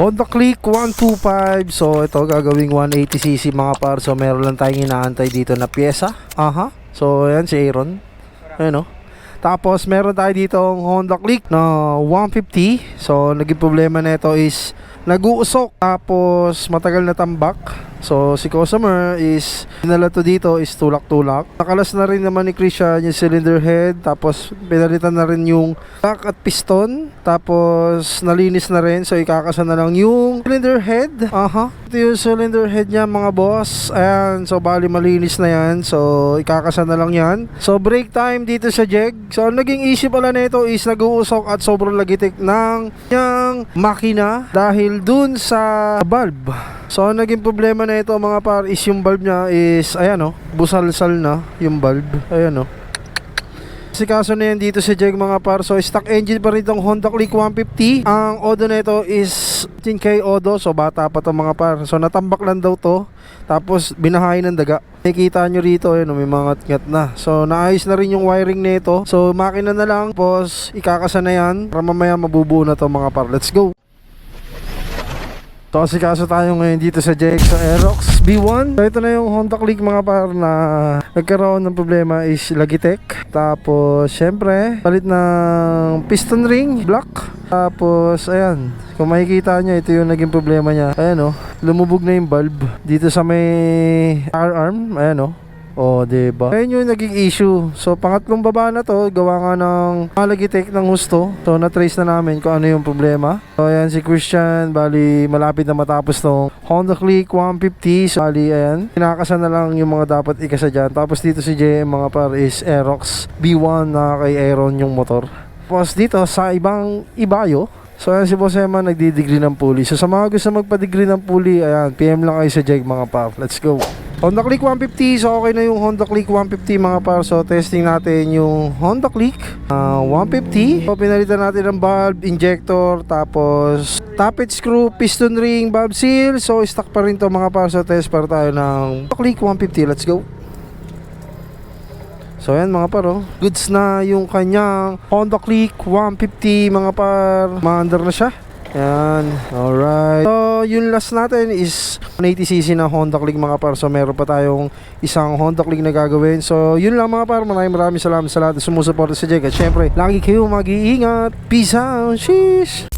Honda Click 125. So ito gagawing 180cc mga par. So meron lang tayong inaantay dito na pyesa. So ayan si Aaron. Ayan o. Tapos meron tayo dito ang Honda Click na 150. So naging problema na ito is nag-uusok. Tapos matagal na tambak. So si customer is dinala to dito is tulak-tulak. Nakalas na rin naman ni Christian yung cylinder head. Tapos pinalitan na rin yung back at piston. Tapos nalinis na rin. So ikakasa na lang yung cylinder head. Ito yung cylinder head niya mga boss. Ayan. So bali malinis na yan. So ikakasa na lang yan. So break time dito sa jeg. So ang naging issue pala nito is nag-uusok at sobrang lagitik ng yung makina dahil dun sa valve. So ang naging problema na ito mga par is yung valve niya is ayan o, busalsal na yung valve. Ayan o. Kasi kaso na yan dito sa jeg mga par. So stock engine pa rin itong Honda Click 150. Ang odo na ito is 10K odo. So bata pa to mga par. So natambak lang daw to. Tapos binahay ng daga. Nakikita nyo rito ayan, may mga ngat na. So naayos na rin yung wiring na ito. So makina na lang. Tapos ikakasa na yan. Para mamaya mabubuo na to mga par. Let's go. So kasi kaso tayo ngayon dito sa jeg sa Aerox B1. So ito na yung Honda Click mga par na nagkaroon ng problema is Logitech. Tapos syempre palit ng piston ring block. Tapos ayan, kung makikita nyo ito yung naging problema niya. Ayan o, lumubog na yung valve dito sa may arm. Ayan o. Oh, diba? Ayun yung naging issue. So, pangatlong baba na to, gawa nga ng Logitech ng husto. So, na-trace na namin kung ano yung problema. So, ayan si Christian. Bali, malapit na matapos tong Honda Click 150. So, bali, ayan. Kinakasa na lang yung mga dapat ikasa dyan. Tapos, dito si JM mga par is Aerox B1 na kay Aaron yung motor. Tapos, dito sa ibang ibayo. So, ayan si Boss Emma nagdi-degree ng pulley. So, sa mga gusto magpa-degree ng pulley, ayan, PM lang kayo sa jeg mga par. Let's go. Honda Click 150, so okay na yung Honda Click 150 mga par. So testing natin yung Honda Click 150. So pinalitan natin ng valve, injector, tapos tappet screw, piston ring, valve seal. So stock pa rin to mga par. So test para tayo ng Honda Click 150. Let's go. So yan mga par, oh. Goods na yung kanyang Honda Click 150 mga par. Maandar na siya. Yan, alright. So, yung last natin is 180cc na Honda Click mga par. So, meron pa tayong isang Honda Click na gagawin. So, yun lang mga par. Maraming salamat sa lahat na sumusuporta sa jeg. At syempre, lagi kayo mag-iingat. Peace out. Sheesh.